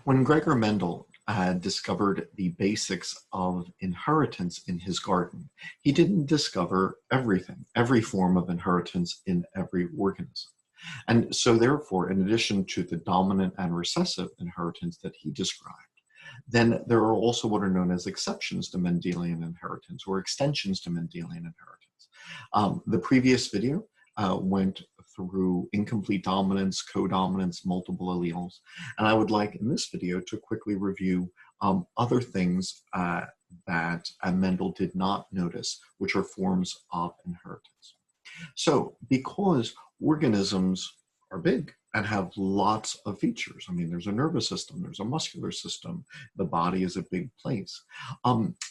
When Gregor Mendel discovered the basics of inheritance in his garden, he didn't discover everything, every form of inheritance in every organism. And so therefore, in addition to the dominant and recessive inheritance that he described, then there are also what are known as exceptions to Mendelian inheritance or extensions to Mendelian inheritance. The previous video went through incomplete dominance, codominance, multiple alleles. And I would like in this video to quickly review other things that Mendel did not notice, which are forms of inheritance. So because organisms are big and have lots of features, I mean, there's a nervous system, there's a muscular system, the body is a big place.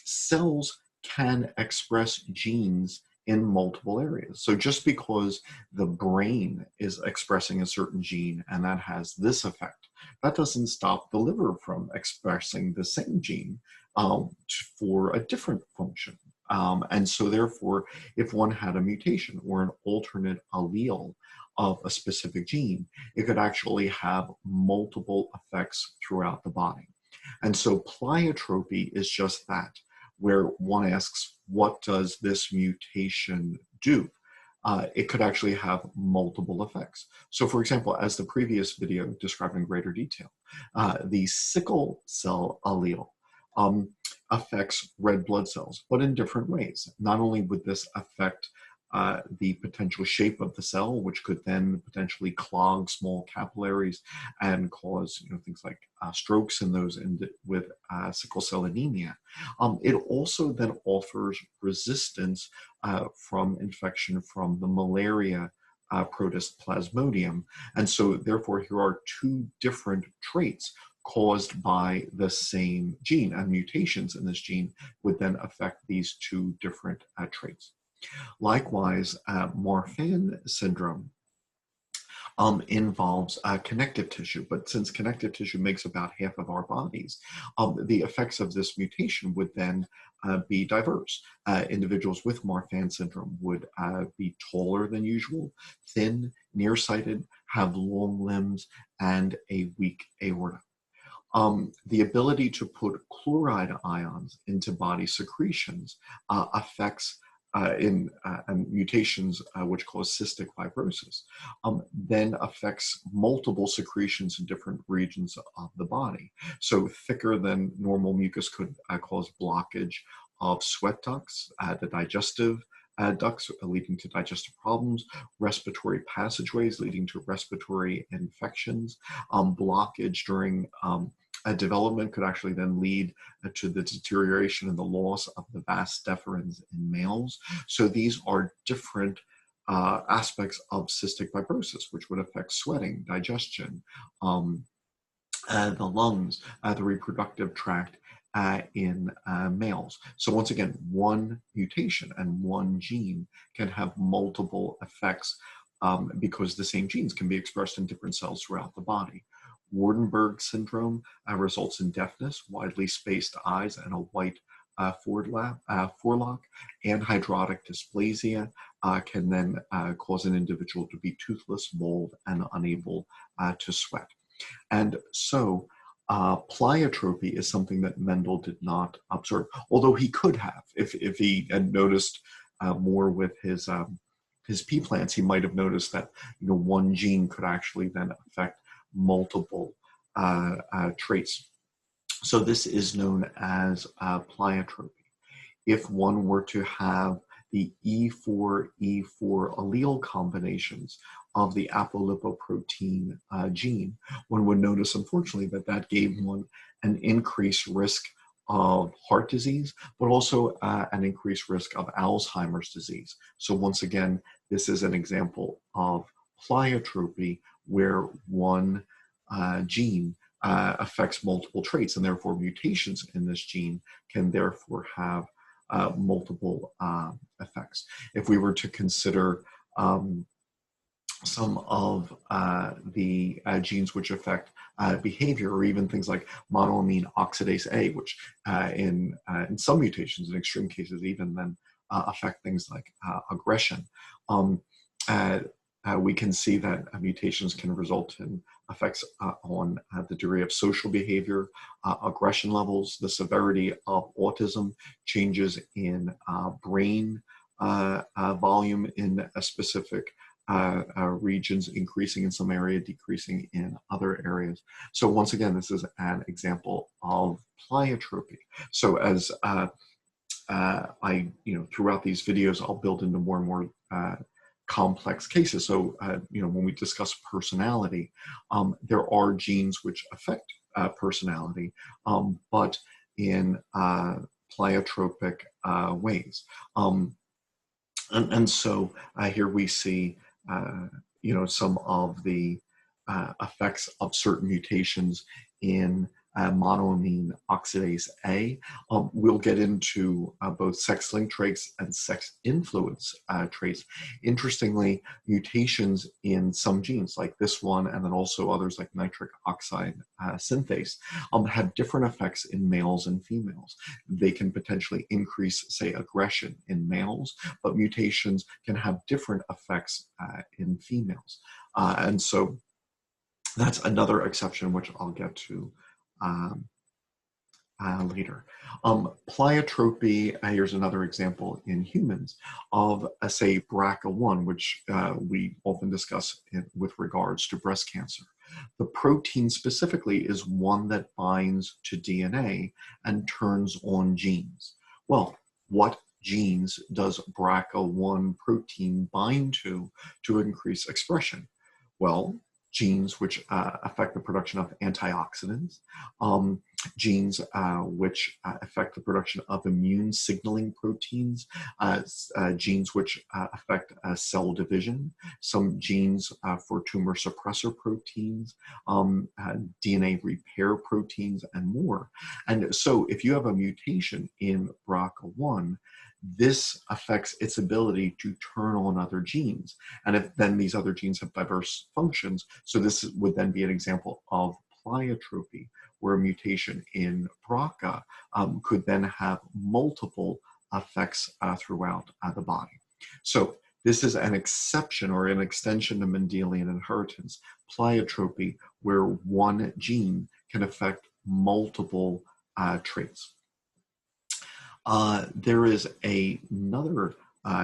Cells can express genes in multiple areas. So just because the brain is expressing a certain gene and that has this effect, that doesn't stop the liver from expressing the same gene for a different function. And so therefore, if one had a mutation or an alternate allele of a specific gene, it could actually have multiple effects throughout the body. And so pleiotropy is just that, where one asks, what does this mutation do? It could actually have multiple effects. So for example, as the previous video described in greater detail, the sickle cell allele affects red blood cells, but in different ways. Not only would this affect the potential shape of the cell, which could then potentially clog small capillaries and cause things like strokes in those with sickle cell anemia. It also then offers resistance from infection from the malaria protist plasmodium. And so therefore here are two different traits caused by the same gene, and mutations in this gene would then affect these two different traits. Likewise, Morphine Syndrome involves connective tissue, but since connective tissue makes about half of our bodies, the effects of this mutation would then be diverse. Individuals with Morphine Syndrome would be taller than usual, thin, nearsighted, have long limbs, and a weak aorta. The ability to put chloride ions into body secretions affects in mutations which cause cystic fibrosis, then affects multiple secretions in different regions of the body. So thicker than normal mucus could cause blockage of sweat ducts, the digestive ducts leading to digestive problems, respiratory passageways leading to respiratory infections, blockage during development could actually then lead to the deterioration and the loss of the vas deferens in males. So these are different aspects of cystic fibrosis, which would affect sweating, digestion, the lungs, the reproductive tract in males. So once again, one mutation and one gene can have multiple effects because the same genes can be expressed in different cells throughout the body. Wardenburg Syndrome results in deafness, widely spaced eyes, and a white forelock. Anhydrotic dysplasia can then cause an individual to be toothless, bald, and unable to sweat. And so pleiotropy is something that Mendel did not observe, although he could have. If he had noticed more with his pea plants, he might have noticed that one gene could actually then affect multiple traits. So this is known as pleiotropy. If one were to have the E4, E4 allele combinations of the apolipoprotein gene, one would notice, unfortunately, that gave one an increased risk of heart disease, but also an increased risk of Alzheimer's disease. So once again, this is an example of pleiotropy where one gene affects multiple traits, and therefore mutations in this gene can therefore have multiple effects. If we were to consider some of the genes which affect behavior, or even things like monoamine oxidase A, which in some mutations, in extreme cases, even then affect things like aggression. We can see that mutations can result in effects on the degree of social behavior, aggression levels, the severity of autism, changes in brain volume in a specific regions, increasing in some area, decreasing in other areas. So once again, this is an example of pleiotropy. So as throughout these videos, I'll build into more and more complex cases. So, when we discuss personality, there are genes which affect personality, but in pleiotropic ways. And so here we see, some of the effects of certain mutations in monoamine oxidase A. We'll get into both sex-linked traits and sex-influence traits. Interestingly, mutations in some genes, like this one, and then also others like nitric oxide synthase, have different effects in males and females. They can potentially increase, say, aggression in males, but mutations can have different effects in females. And so that's another exception, which I'll get to later. Pleiotropy, here's another example in humans of, say, BRCA1, which we often discuss with regards to breast cancer. The protein specifically is one that binds to DNA and turns on genes. Well, what genes does BRCA1 protein bind to increase expression? Well, genes which affect the production of antioxidants, genes which affect the production of immune signaling proteins, genes which affect cell division, some genes for tumor suppressor proteins, DNA repair proteins, and more. And so if you have a mutation in BRCA1, this affects its ability to turn on other genes. And if then these other genes have diverse functions, so this would then be an example of pleiotropy, where a mutation in BRCA could then have multiple effects throughout the body. So this is an exception or an extension to Mendelian inheritance, pleiotropy, where one gene can affect multiple traits. There is another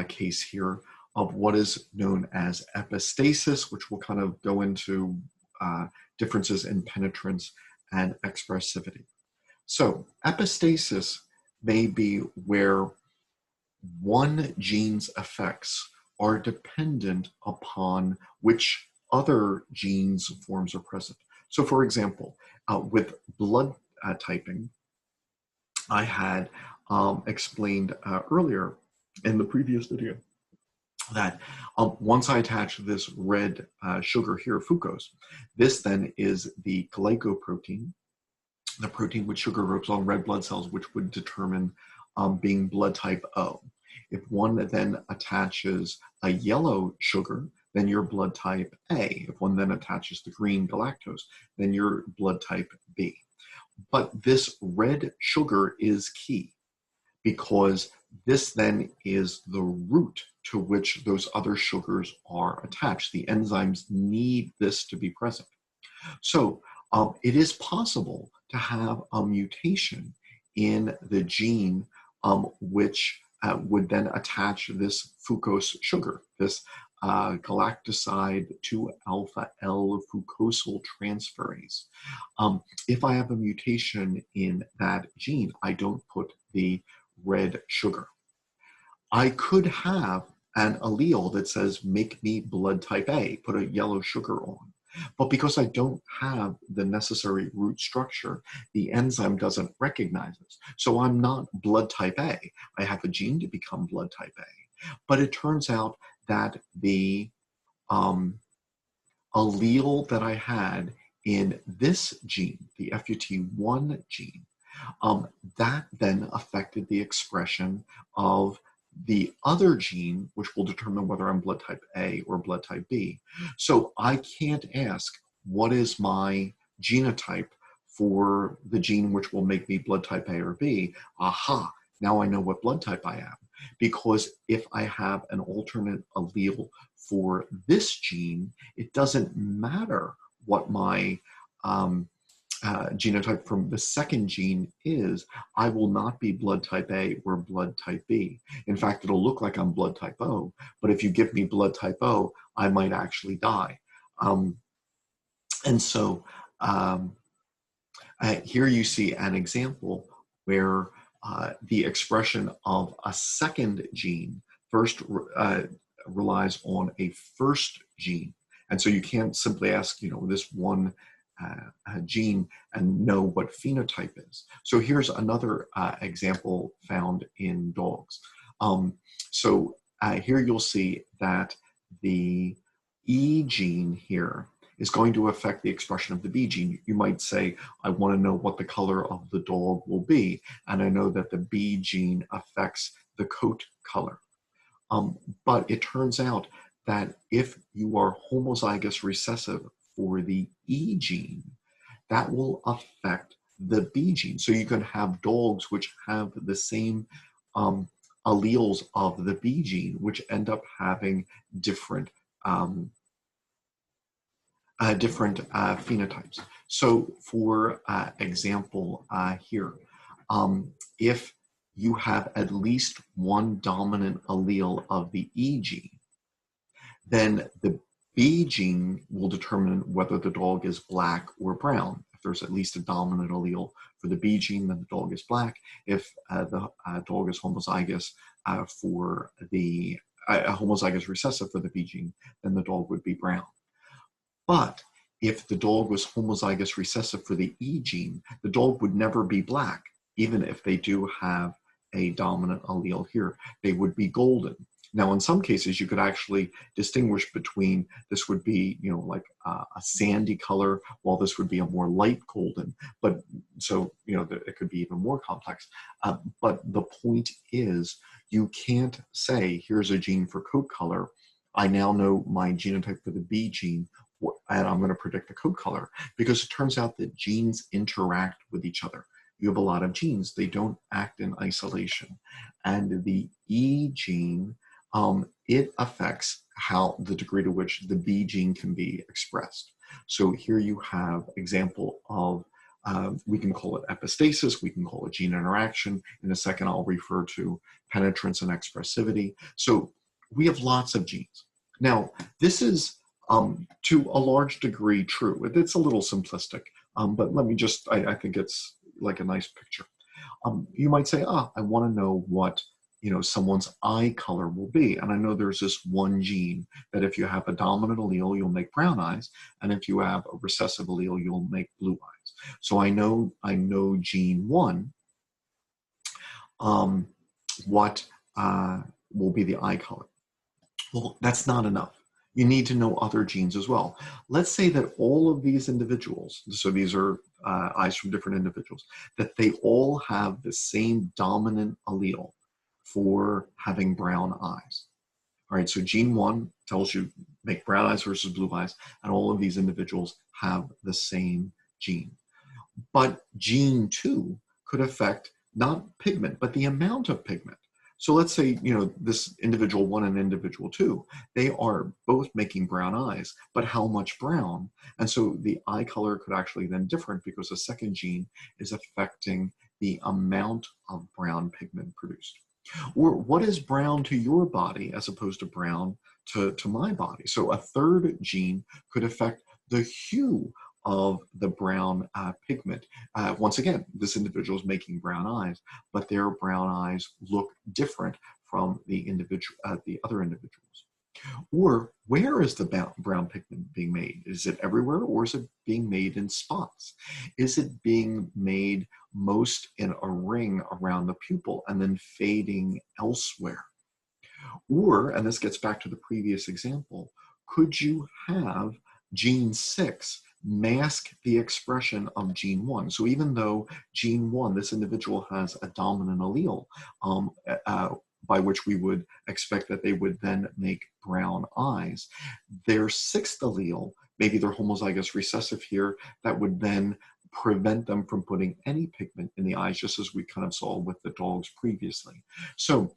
case here of what is known as epistasis, which will kind of go into differences in penetrance and expressivity. So epistasis may be where one gene's effects are dependent upon which other genes forms are present. So for example, with blood typing, I had explained earlier in the previous video that once I attach this red sugar here, fucose, this then is the glycoprotein, the protein with sugar groups on red blood cells, which would determine being blood type O. If one then attaches a yellow sugar, then you're blood type A. If one then attaches the green galactose, then you're blood type B. But this red sugar is key, because this then is the route to which those other sugars are attached. The enzymes need this to be present. So it is possible to have a mutation in the gene which would then attach this fucose sugar, this galactoside 2-alpha-L fucosyl transferase. If I have a mutation in that gene, I don't put the red sugar. I could have an allele that says, make me blood type A, put a yellow sugar on. But because I don't have the necessary root structure, the enzyme doesn't recognize this. So I'm not blood type A. I have a gene to become blood type A. But it turns out that the allele that I had in this gene, the FUT1 gene, that then affected the expression of the other gene, which will determine whether I'm blood type A or blood type B. So I can't ask, what is my genotype for the gene which will make me blood type A or B? Aha, now I know what blood type I am. Because if I have an alternate allele for this gene, it doesn't matter what my genotype from the second gene is, I will not be blood type A or blood type B. In fact, it'll look like I'm blood type O, but if you give me blood type O, I might actually die. And so here you see an example where the expression of a second gene first relies on a first gene. And so you can't simply ask, this one gene and know what phenotype is. So here's another example found in dogs. So here you'll see that the E gene here is going to affect the expression of the B gene. You might say, I want to know what the color of the dog will be, and I know that the B gene affects the coat color. But it turns out that if you are homozygous recessive for the E gene, that will affect the B gene. So you can have dogs which have the same alleles of the B gene, which end up having different phenotypes. So for example here, if you have at least one dominant allele of the E gene, then the B gene will determine whether the dog is black or brown. If there's at least a dominant allele for the B gene, then the dog is black. If the dog is homozygous for the homozygous recessive for the B gene, then the dog would be brown. But if the dog was homozygous recessive for the E gene, the dog would never be black, even if they do have a dominant allele here. They would be golden. Now, in some cases, you could actually distinguish between this would be, like a sandy color, while this would be a more light golden. But so, it could be even more complex. But the point is, you can't say, here's a gene for coat color. I now know my genotype for the B gene, and I'm going to predict the coat color, because it turns out that genes interact with each other. You have a lot of genes. They don't act in isolation. And the E gene, it affects the degree to which the B gene can be expressed. So here you have example of, we can call it epistasis, we can call it gene interaction. In a second, I'll refer to penetrance and expressivity. So we have lots of genes. Now, this is to a large degree true. It's a little simplistic, but let me just, I think it's like a nice picture. You might say, I want to know what someone's eye color will be. And I know there's this one gene that if you have a dominant allele, you'll make brown eyes. And if you have a recessive allele, you'll make blue eyes. So I know gene 1, what will be the eye color. Well, that's not enough. You need to know other genes as well. Let's say that all of these individuals, so these are eyes from different individuals, that they all have the same dominant allele for having brown eyes. All right, so gene 1 tells you make brown eyes versus blue eyes, and all of these individuals have the same gene. But gene 2 could affect not pigment, but the amount of pigment. So let's say, this individual 1 and individual 2, they are both making brown eyes, but how much brown? And so the eye color could actually then differ because the second gene is affecting the amount of brown pigment produced. Or what is brown to your body as opposed to brown to my body? So a third gene could affect the hue of the brown pigment. Once again, this individual is making brown eyes, but their brown eyes look different from the other individuals. Or where is the brown pigment being made? Is it everywhere, or is it being made in spots? Is it being made most in a ring around the pupil and then fading elsewhere? Or, and this gets back to the previous example, could you have gene 6 mask the expression of gene 1? So even though gene 1, this individual has a dominant allele, by which we would expect that they would then make brown eyes, their 6th allele, maybe they're homozygous recessive here, that would then prevent them from putting any pigment in the eyes, just as we kind of saw with the dogs previously. So,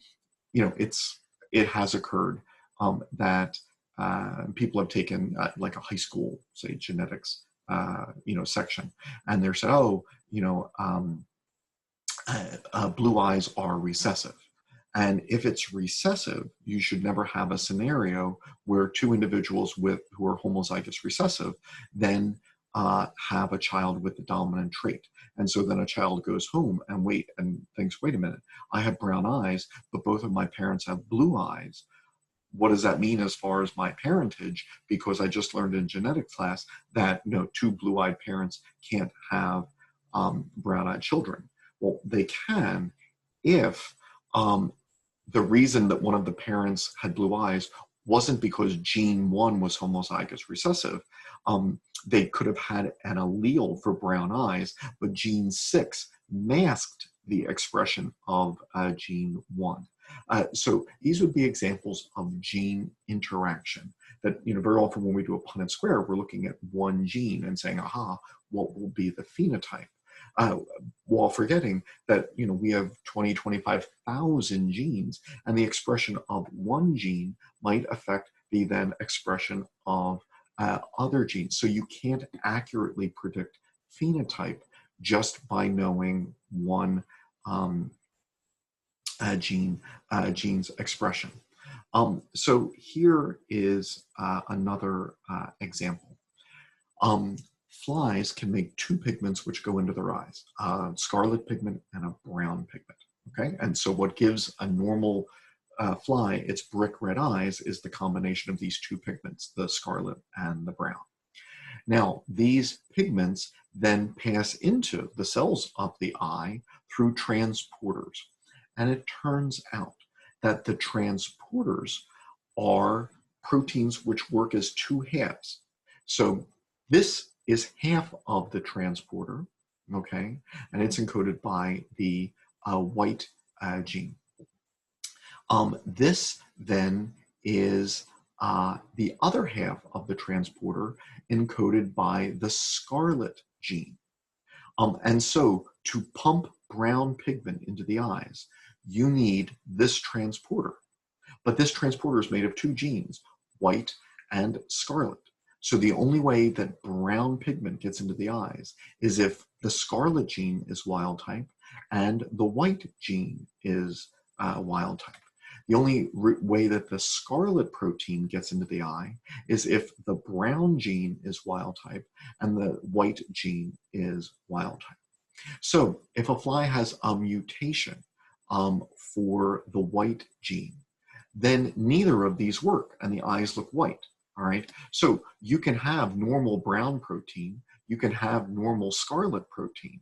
it has occurred that people have taken like a high school, say, genetics, section, and they're said, oh, blue eyes are recessive. And if it's recessive, you should never have a scenario where two individuals who are homozygous recessive then have a child with the dominant trait. And so then a child goes home and thinks, wait a minute, I have brown eyes, but both of my parents have blue eyes. What does that mean as far as my parentage? Because I just learned in genetics class that two blue-eyed parents can't have brown-eyed children. Well, they can if the reason that one of the parents had blue eyes wasn't because gene 1 was homozygous recessive. They could have had an allele for brown eyes, but gene 6 masked the expression of gene 1. So these would be examples of gene interaction that, very often when we do a Punnett square, we're looking at one gene and saying, aha, what will be the phenotype? While forgetting that, we have 20, 25,000 genes, and the expression of one gene might affect the then expression of other genes. So you can't accurately predict phenotype just by knowing one gene's expression. So here is another example. Flies can make two pigments which go into their eyes, scarlet pigment and a brown pigment, okay? And so what gives a normal fly its brick red eyes is the combination of these two pigments, the scarlet and the brown. Now, these pigments then pass into the cells of the eye through transporters. And it turns out that the transporters are proteins which work as two halves. So this is half of the transporter, okay? And it's encoded by the white gene. This then is the other half of the transporter encoded by the scarlet gene. And so to pump brown pigment into the eyes, you need this transporter. But this transporter is made of two genes, white and scarlet. So the only way that brown pigment gets into the eyes is if the scarlet gene is wild type and the white gene is wild type. The only way that the scarlet protein gets into the eye is if the brown gene is wild type and the white gene is wild type. So if a fly has a mutation for the white gene, then neither of these work and the eyes look white, all right? So you can have normal brown protein, you can have normal scarlet protein,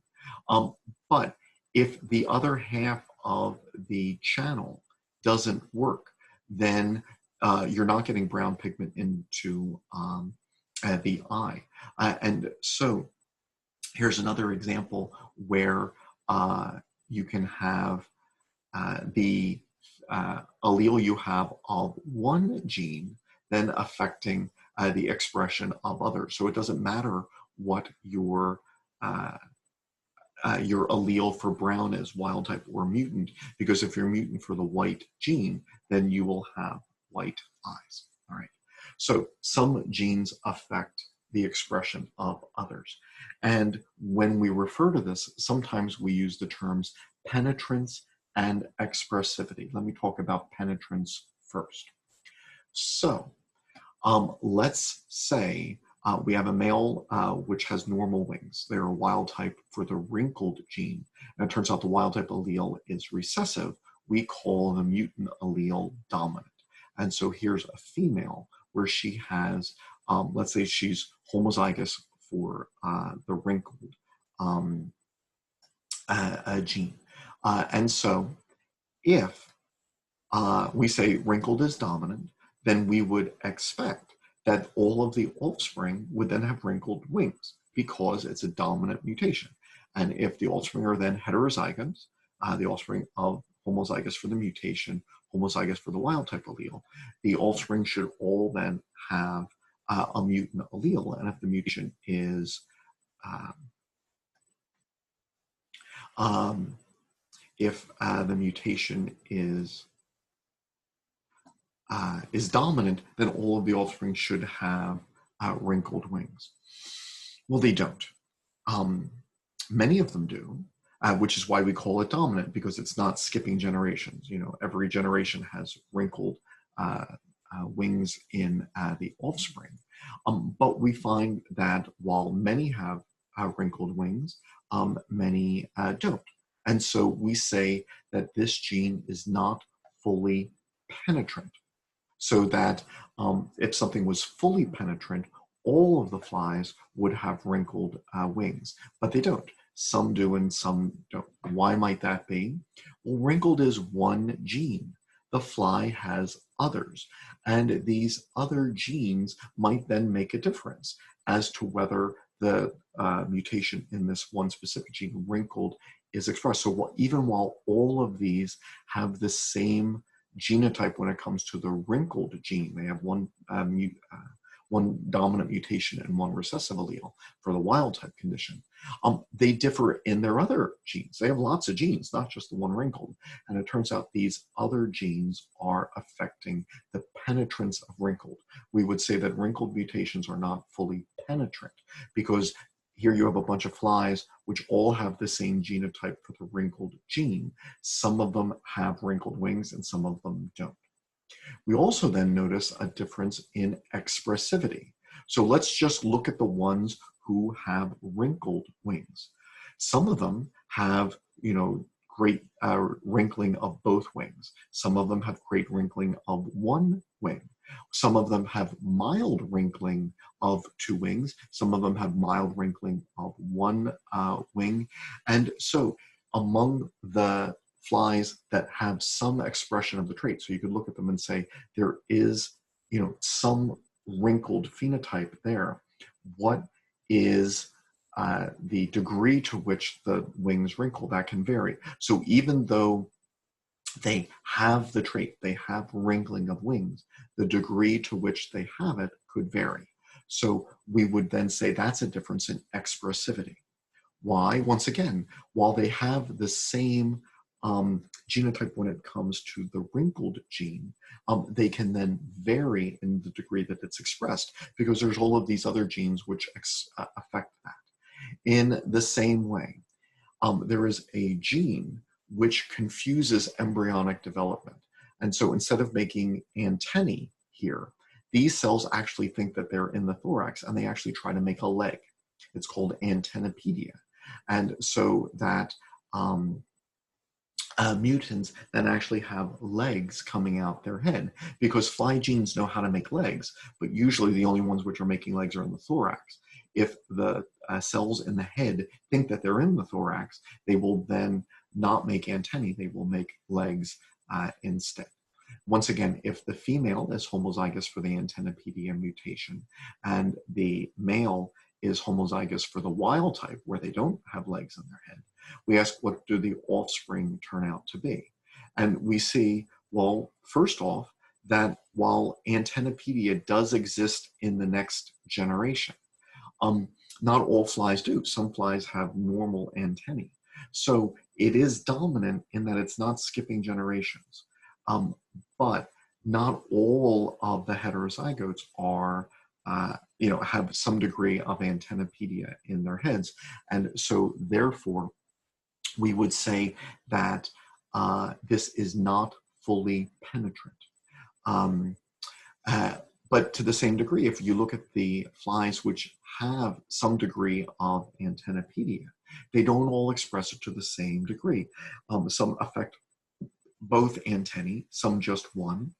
but if the other half of the channel doesn't work, then you're not getting brown pigment into the eye. And so here's another example where you can have the allele you have of one gene then affecting the expression of others. So it doesn't matter what your allele for brown is, wild type or mutant, because if you're mutant for the white gene, then you will have white eyes, all right? So some genes affect the expression of others. And when we refer to this, sometimes we use the terms penetrance and expressivity. Let me talk about penetrance first. So let's say we have a male which has normal wings. They're a wild type for the wrinkled gene. And it turns out the wild type allele is recessive. We call the mutant allele dominant. And so here's a female where she has, let's say she's homozygous for the wrinkled gene. And so if we say wrinkled is dominant, then we would expect that all of the offspring would then have wrinkled wings because it's a dominant mutation. And if the offspring are then heterozygous, the offspring of homozygous for the mutation, homozygous for the wild type allele, the offspring should all then have a mutant allele. And if the mutation is is dominant, then all of the offspring should have wrinkled wings. Well, they don't. Many of them do, which is why we call it dominant, because it's not skipping generations. You know, every generation has wrinkled wings in the offspring. But we find that while many have wrinkled wings, many don't. And so we say that this gene is not fully penetrant. So that if something was fully penetrant, all of the flies would have wrinkled wings, but they don't. Some do and some don't. Why might that be? Well, wrinkled is one gene. The fly has others, and these other genes might then make a difference as to whether the mutation in this one specific gene, wrinkled, is expressed. So even while all of these have the same genotype when it comes to the wrinkled gene, they have one dominant mutation and one recessive allele for the wild type condition. They differ in their other genes. They have lots of genes, not just the one wrinkled. And it turns out these other genes are affecting the penetrance of wrinkled. We would say that wrinkled mutations are not fully penetrant, because here you have a bunch of flies which all have the same genotype for the wrinkled gene. Some of them have wrinkled wings and some of them don't. We also then notice a difference in expressivity. So let's just look at the ones who have wrinkled wings. Some of them have, great wrinkling of both wings. Some of them have great wrinkling of one wing. Some of them have mild wrinkling of two wings. Some of them have mild wrinkling of one wing. And so among the flies that have some expression of the trait, so you could look at them and say there is, some wrinkled phenotype there. What is the degree to which the wings wrinkle? That can vary. So even though they have the trait, they have wrinkling of wings, the degree to which they have it could vary. So we would then say that's a difference in expressivity. Why? Once again, while they have the same genotype when it comes to the wrinkled gene, they can then vary in the degree that it's expressed, because there's all of these other genes which affect that. In the same way, there is a gene which confuses embryonic development. And so instead of making antennae here, these cells actually think that they're in the thorax, and they actually try to make a leg. It's called antennapedia. And so that mutants then actually have legs coming out their head, because fly genes know how to make legs, but usually the only ones which are making legs are in the thorax. If the cells in the head think that they're in the thorax, they will then not make antennae, they will make legs instead. Once again, if the female is homozygous for the antennapedia mutation and the male is homozygous for the wild type, where they don't have legs in their head, we ask, what do the offspring turn out to be? And we see, well, first off, that while antennapedia does exist in the next generation, not all flies do. Some flies have normal antennae. So it is dominant in that it's not skipping generations. But not all of the heterozygotes are, have some degree of antennapedia in their heads. And so therefore, we would say that this is not fully penetrant. But to the same degree, if you look at the flies which have some degree of antennapedia, they don't all express it to the same degree. Some affect both antennae, some just one.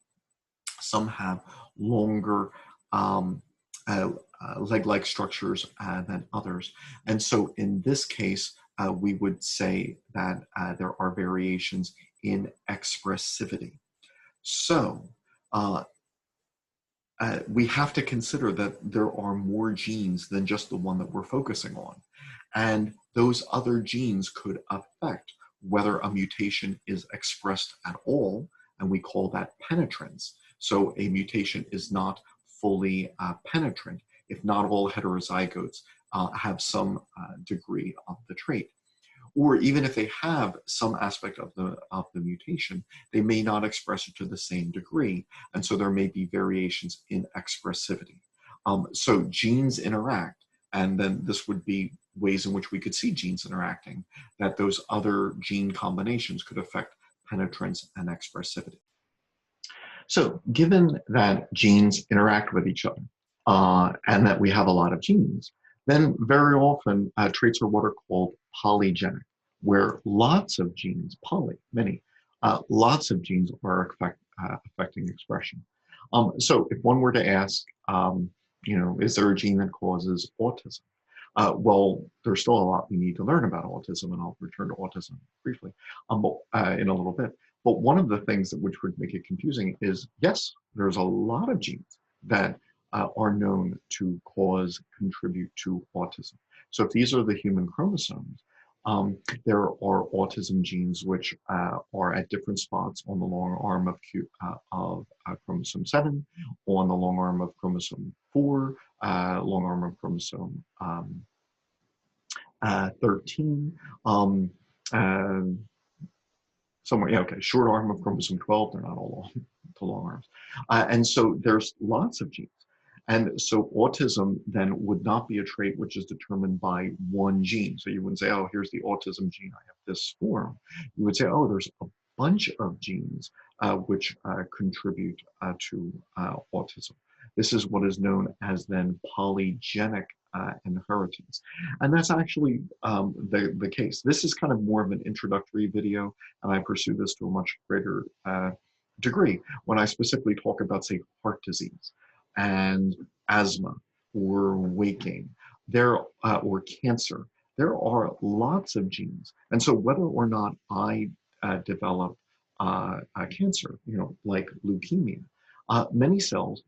Some have longer leg-like structures than others. And so in this case, we would say that there are variations in expressivity. So we have to consider that there are more genes than just the one that we're focusing on. And those other genes could affect whether a mutation is expressed at all, and we call that penetrance. So a mutation is not fully penetrant if not all heterozygotes have some degree of the trait. Or even if they have some aspect of the mutation, they may not express it to the same degree. And so there may be variations in expressivity. So genes interact, and then this would be ways in which we could see genes interacting, that those other gene combinations could affect penetrance and expressivity. So given that genes interact with each other, and that we have a lot of genes, then very often traits are what are called polygenic, where lots of genes, many, lots of genes are affecting expression. So if one were to ask, is there a gene that causes autism? Well, there's still a lot we need to learn about autism, and I'll return to autism briefly in a little bit. But one of the things that which would make it confusing is, yes, there's a lot of genes that are known to contribute to autism. So if these are the human chromosomes, there are autism genes which are at different spots on the long arm of chromosome 7, on the long arm of chromosome 4, long arm of chromosome 13, somewhere, yeah, okay, short arm of chromosome 12, they're not all long arms. And so there's lots of genes. And so autism then would not be a trait which is determined by one gene. So you wouldn't say, oh, here's the autism gene, I have this form. You would say, oh, there's a bunch of genes which contribute to autism. This is what is known as then polygenic inheritance. And that's actually the case. This is kind of more of an introductory video, and I pursue this to a much greater degree when I specifically talk about, say, heart disease and asthma or weight gain, or cancer. There are lots of genes. And so whether or not I develop cancer, like leukemia, many cells,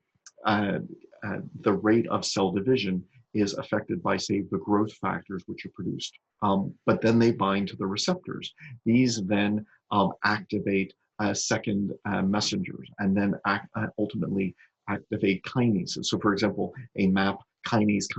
the rate of cell division is affected by, say, the growth factors which are produced. But then they bind to the receptors. These then activate second messengers, and then ultimately activate kinases. So for example, a MAP kinase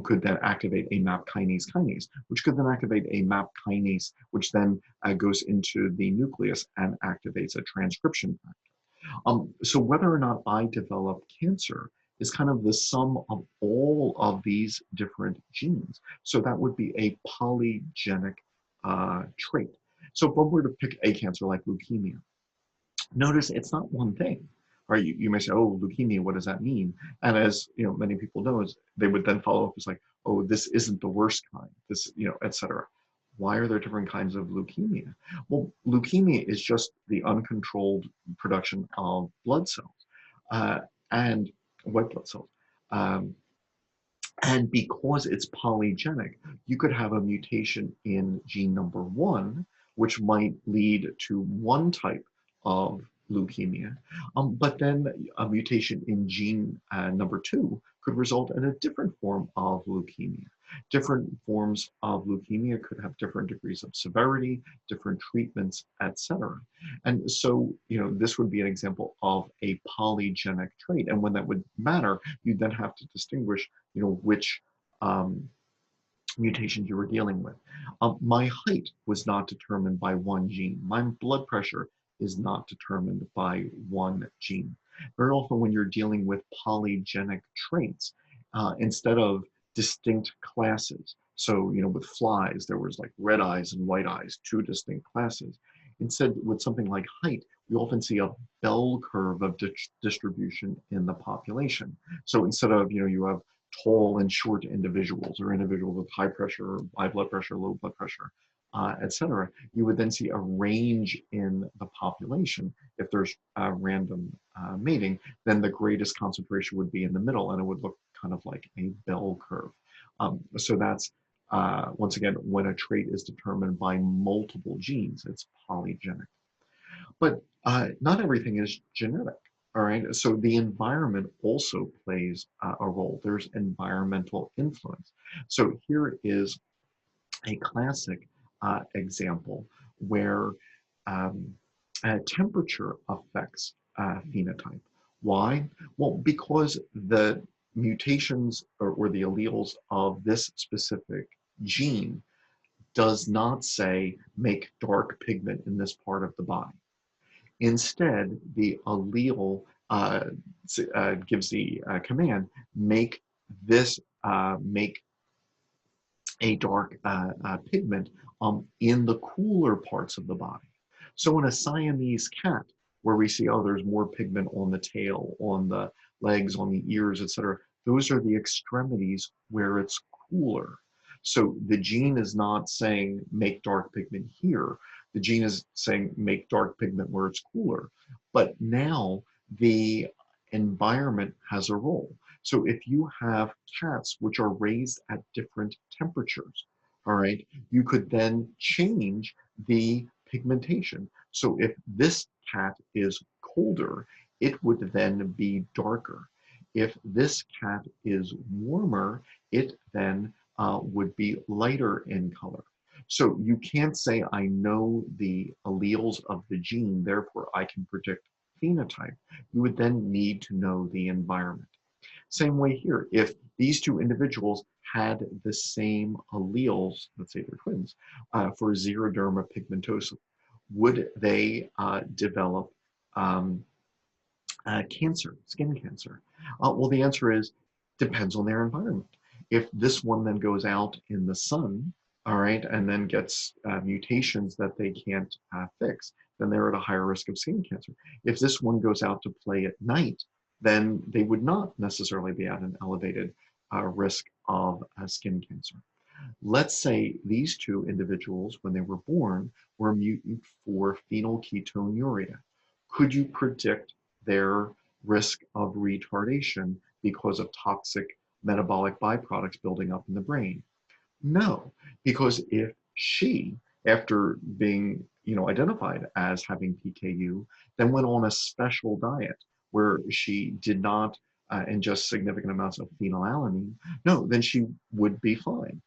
could then activate a MAP kinase, which could then activate a MAP kinase, which then goes into the nucleus and activates a transcription factor. So whether or not I develop cancer is kind of the sum of all of these different genes. So that would be a polygenic trait. So if one were to pick a cancer like leukemia, notice it's not one thing. Right? You may say, oh, leukemia, what does that mean? And as many people know, is they would then follow up as like, oh, this isn't the worst kind, this, et cetera. Why are there different kinds of leukemia? Well, leukemia is just the uncontrolled production of blood cells and white blood cells. And because it's polygenic, you could have a mutation in gene number 1, which might lead to one type of leukemia, but then a mutation in gene number 2 could result in a different form of leukemia. Different forms of leukemia could have different degrees of severity, different treatments, etc. And so, this would be an example of a polygenic trait. And when that would matter, you then have to distinguish, which mutations you were dealing with. My height was not determined by one gene. My blood pressure is not determined by one gene. Very often when you're dealing with polygenic traits, instead of distinct classes, so with flies, there was like red eyes and white eyes, 2 distinct classes. Instead, with something like height, we often see a bell curve of distribution in the population. So instead of, you have tall and short individuals, or individuals with high pressure, high blood pressure, low blood pressure, etc., you would then see a range in the population. If there's random mating, then the greatest concentration would be in the middle, and it would look kind of like a bell curve. So that's, once again, when a trait is determined by multiple genes, it's polygenic. But not everything is genetic. All right, so the environment also plays a role. There's environmental influence. So here is a classic example where temperature affects phenotype. Why? Well, because the mutations or the alleles of this specific gene does not say make dark pigment in this part of the body. Instead, the allele gives the command, make this, make a dark pigment in the cooler parts of the body. So in a Siamese cat, where we see, oh, there's more pigment on the tail, on the legs, on the ears, etc., those are the extremities where it's cooler. So the gene is not saying make dark pigment here. The gene is saying make dark pigment where it's cooler. But now the environment has a role. So if you have cats which are raised at different temperatures, all right, you could then change the pigmentation. So if this cat is colder, it would then be darker. If this cat is warmer, it then would be lighter in color. So you can't say, I know the alleles of the gene, therefore I can predict phenotype. You would then need to know the environment. Same way here, if these two individuals had the same alleles, let's say they're twins, for xeroderma pigmentosa, would they develop cancer, skin cancer? Well, the answer is depends on their environment. If this one then goes out in the sun, all right, and then gets mutations that they can't fix, then they're at a higher risk of skin cancer. If this one goes out to play at night, then they would not necessarily be at an elevated risk of skin cancer. Let's say these two individuals, when they were born, were mutant for phenylketonuria. Could you predict their risk of retardation because of toxic metabolic byproducts building up in the brain? No, because if she, after being identified as having PKU, then went on a special diet where she did not ingest significant amounts of phenylalanine, no, then she would be fine.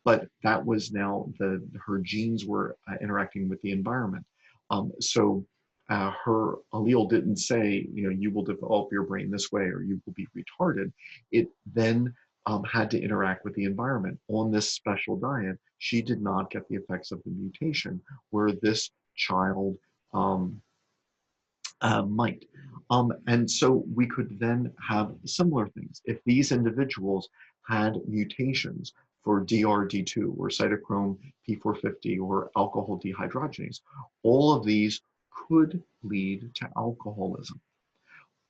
But that was now her genes were interacting with the environment. So her allele didn't say, you will develop your brain this way or you will be retarded. It then had to interact with the environment. On this special diet, she did not get the effects of the mutation where this child might. And so we could then have similar things. If these individuals had mutations for DRD2 or cytochrome P450 or alcohol dehydrogenase, all of these could lead to alcoholism.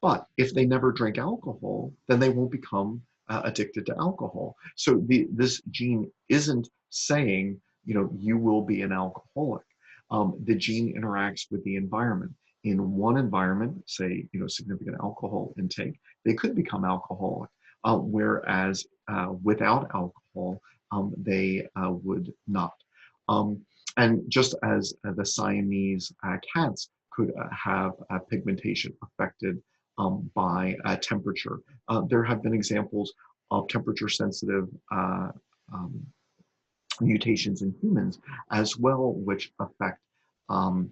But if they never drink alcohol, then they won't become addicted to alcohol. So this gene isn't saying, you will be an alcoholic. The gene interacts with the environment. In one environment, say, significant alcohol intake, they could become alcoholic, whereas without alcohol, they would not. And just as the Siamese cats could have pigmentation affected by temperature. There have been examples of temperature-sensitive mutations in humans as well, which affect phenotype.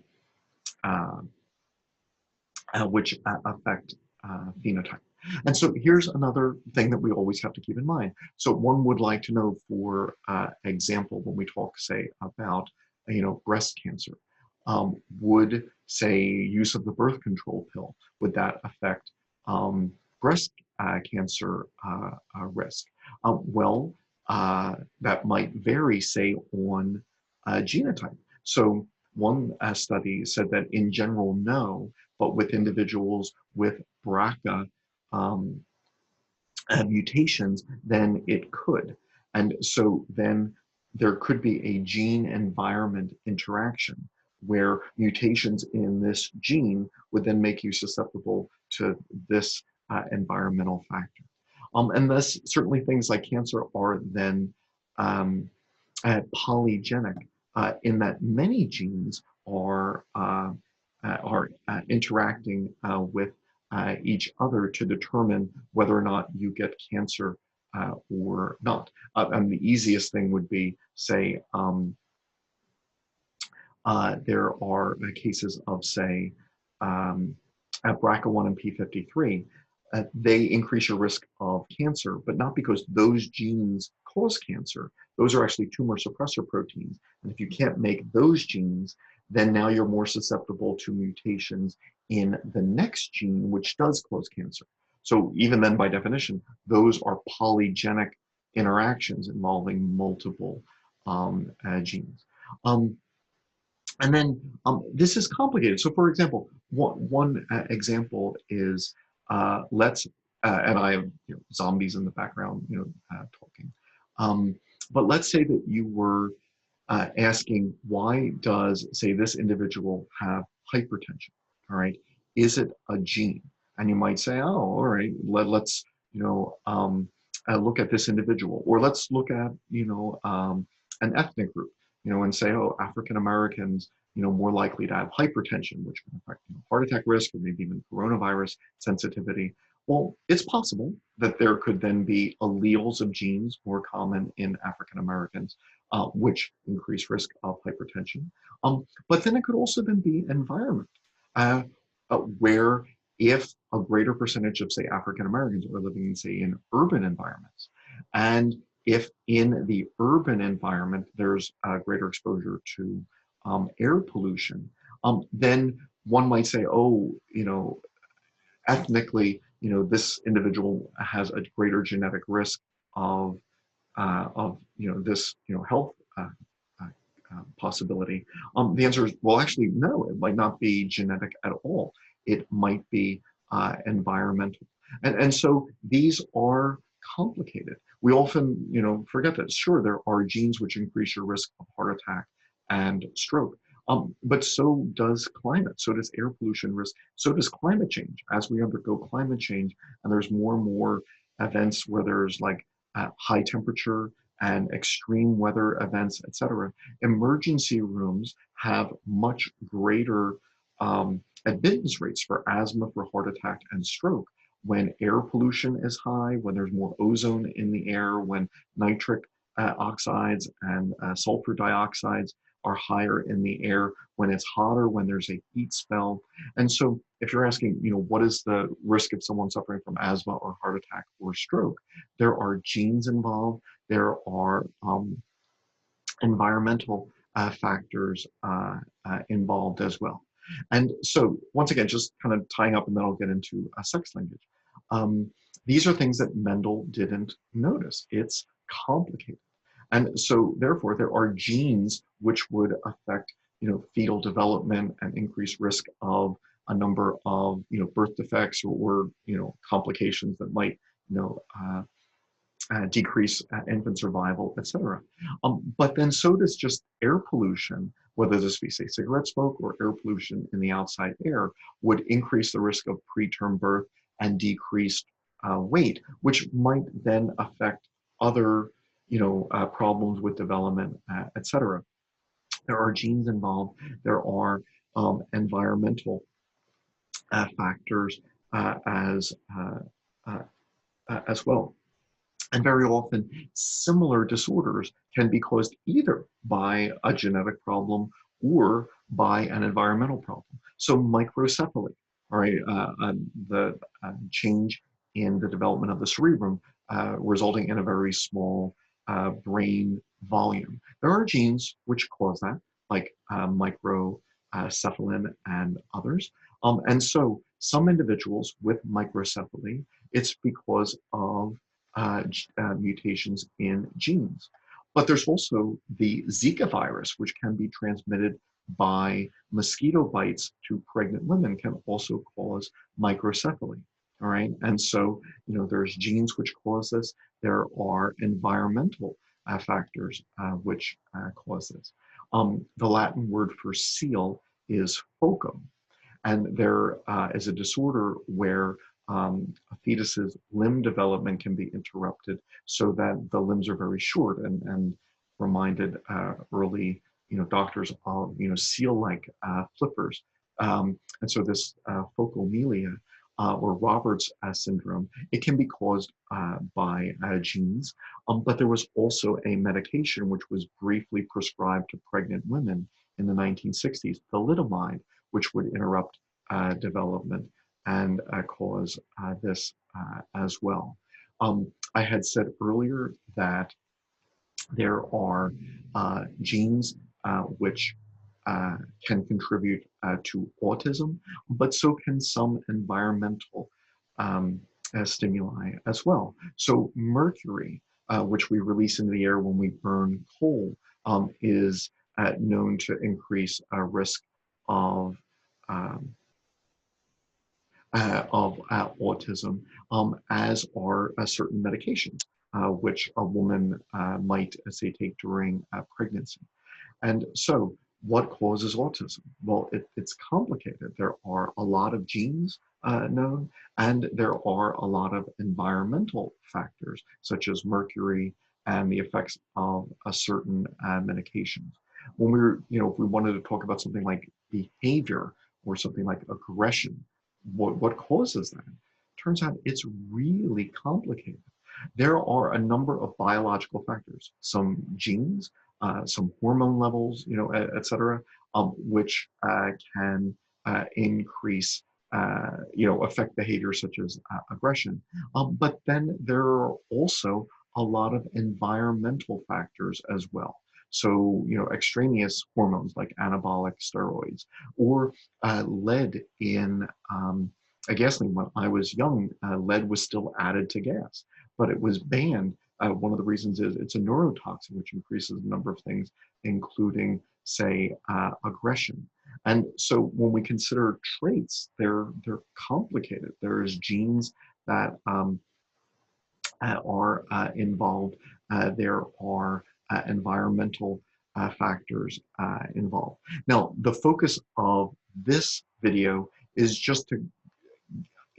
And so here's another thing that we always have to keep in mind. So one would like to know, for example, when we talk, say, about breast cancer, would, say, use of the birth control pill, would that affect breast cancer risk? Well, that might vary, say, on genotype. So one study said that in general, no, but with individuals with BRCA mutations, then it could. And so then there could be a gene environment interaction where mutations in this gene would then make you susceptible to this environmental factor. And thus, certainly things like cancer are then polygenic in that many genes are interacting with each other to determine whether or not you get cancer or not. And the easiest thing would be, say, there are cases of, say, BRCA1 and P53. They increase your risk of cancer, but not because those genes cause cancer, those are actually tumor suppressor proteins. And if you can't make those genes, then now you're more susceptible to mutations in the next gene, which does cause cancer. So even then, by definition, those are polygenic interactions involving multiple genes. And then this is complicated. So for example, one example is and I have zombies in the background, talking. But let's say that you were asking, why does, say, this individual have hypertension? All right, is it a gene? And you might say, oh, all right, let's look at this individual, or let's look at an ethnic group, and say, oh, African Americans, more likely to have hypertension, which can affect heart attack risk or maybe even coronavirus sensitivity. Well, it's possible that there could then be alleles of genes more common in African Americans, which increase risk of hypertension. But then it could also then be environment, where if a greater percentage of, say, African Americans are living, say, in urban environments, and if in the urban environment there's a greater exposure to air pollution, then one might say, oh, ethnically, this individual has a greater genetic risk of this, health possibility. The answer is, well, actually, no, it might not be genetic at all. It might be environmental. And so these are complicated. We often, forget that. Sure, there are genes which increase your risk of heart attack and stroke. But so does climate, so does air pollution risk, so does climate change. As we undergo climate change and there's more and more events where there's like high temperature and extreme weather events, et cetera, emergency rooms have much greater admittance rates for asthma, for heart attack, and stroke when air pollution is high, when there's more ozone in the air, when nitric oxides and sulfur dioxides are higher in the air, when it's hotter, when there's a heat spell. And so if you're asking, what is the risk of someone suffering from asthma or heart attack or stroke, there are genes involved, there are environmental factors involved as well. And so once again, just kind of tying up, and then I'll get into sex linkage. These are things that Mendel didn't notice. It's complicated. And so therefore, there are genes which would affect, fetal development and increase risk of a number of, birth defects or complications that might, decrease infant survival, et cetera. But then so does just air pollution, whether this be, say, cigarette smoke or air pollution in the outside air, would increase the risk of preterm birth and decreased weight, which might then affect other problems with development, et cetera. There are genes involved. There are environmental factors as well. And very often, similar disorders can be caused either by a genetic problem or by an environmental problem. So microcephaly, all right, the change in the development of the cerebrum resulting in a very small brain volume. There are genes which cause that, like microcephalin and others. And so some individuals with microcephaly, it's because of mutations in genes. But there's also the Zika virus, which can be transmitted by mosquito bites to pregnant women, can also cause microcephaly. All right, and so there's genes which cause this. There are environmental factors which cause this. The Latin word for seal is phocum, and there is a disorder where a fetus's limb development can be interrupted so that the limbs are very short, and reminded early doctors of seal-like flippers. And so this phocomelia or Robert's syndrome, it can be caused by genes, but there was also a medication which was briefly prescribed to pregnant women in the 1960s, thalidomide, which would interrupt development and cause this as well. I had said earlier that There are genes which can contribute to autism, but so can some environmental um, stimuli as well. So mercury, which we release into the air when we burn coal, is known to increase risk of um, autism, as are certain medications, which a woman might, say, take during pregnancy. And so, what causes autism? Well, it's complicated. There are a lot of genes known, and there are a lot of environmental factors, such as mercury and the effects of a certain medications. When if we wanted to talk about something like behavior or something like aggression, what causes that? Turns out it's really complicated. There are a number of biological factors, some genes, some hormone levels, et cetera, which can increase, affect behavior such as aggression. But then there are also a lot of environmental factors as well. So, extraneous hormones like anabolic steroids or lead in gasoline. When I was young, lead was still added to gas, but it was banned. One of the reasons is it's a neurotoxin, which increases the number of things, including, say, aggression. And so when we consider traits, they're complicated. There's genes that are involved. There are environmental factors involved. Now, the focus of this video is just to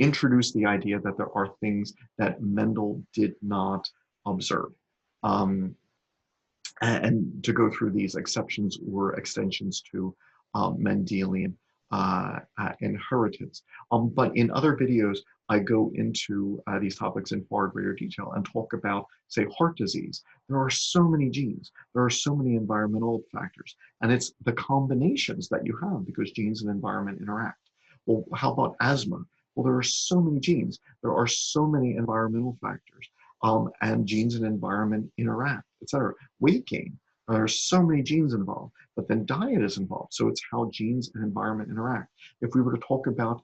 introduce the idea that there are things that Mendel did not observe. Um, and to go through these exceptions or extensions to Mendelian inheritance. But in other videos, I go into these topics in far greater detail and talk about, say, heart disease. There are so many genes, there are so many environmental factors, and it's the combinations that you have because genes and environment interact. Well, how about asthma? Well, there are so many genes, there are so many environmental factors, and genes and environment interact, et cetera. Weight gain, there are so many genes involved, but then diet is involved. So it's how genes and environment interact. If we were to talk about,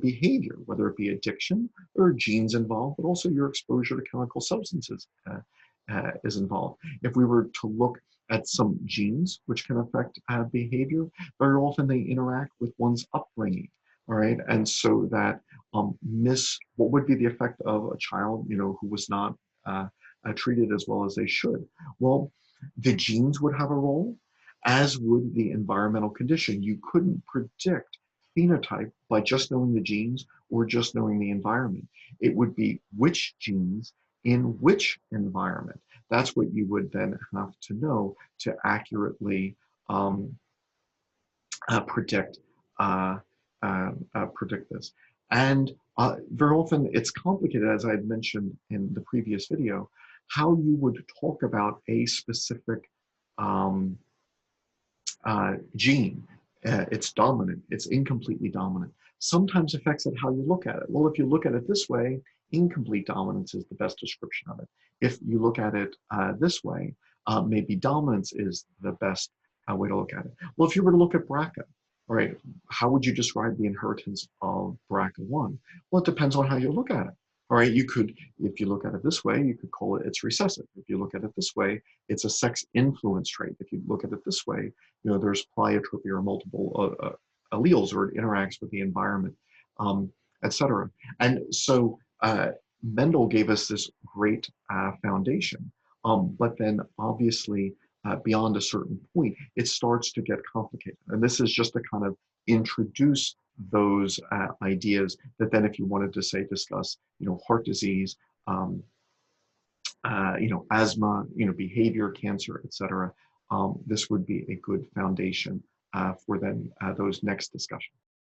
behavior, whether it be addiction, there are genes involved, but also your exposure to chemical substances is involved. If we were to look at some genes which can affect behavior, very often they interact with one's upbringing. All right, and so that what would be the effect of a child, who was not treated as well as they should? Well, the genes would have a role, as would the environmental condition. You couldn't predict phenotype by just knowing the genes or just knowing the environment. It would be which genes in which environment. That's what you would then have to know to accurately predict predict this. And very often it's complicated, as I had mentioned in the previous video, how you would talk about a specific gene. It's dominant, it's incompletely dominant. Sometimes affects it how you look at it. Well, if you look at it this way, incomplete dominance is the best description of it. If you look at it this way, maybe dominance is the best way to look at it. Well, if you were to look at BRCA, all right, how would you describe the inheritance of BRCA1? Well, it depends on how you look at it. All right, you could, if you look at it this way, you could call it it's recessive. If you look at it this way, it's a sex influence trait. If you look at it this way, there's pleiotropy or multiple alleles, or it interacts with the environment, et cetera. And so Mendel gave us this great foundation, but then obviously beyond a certain point, it starts to get complicated. And this is just to kind of introduce those ideas that then if you wanted to, say, discuss, heart disease, asthma, behavior, cancer, et cetera, this would be a good foundation for then those next discussions.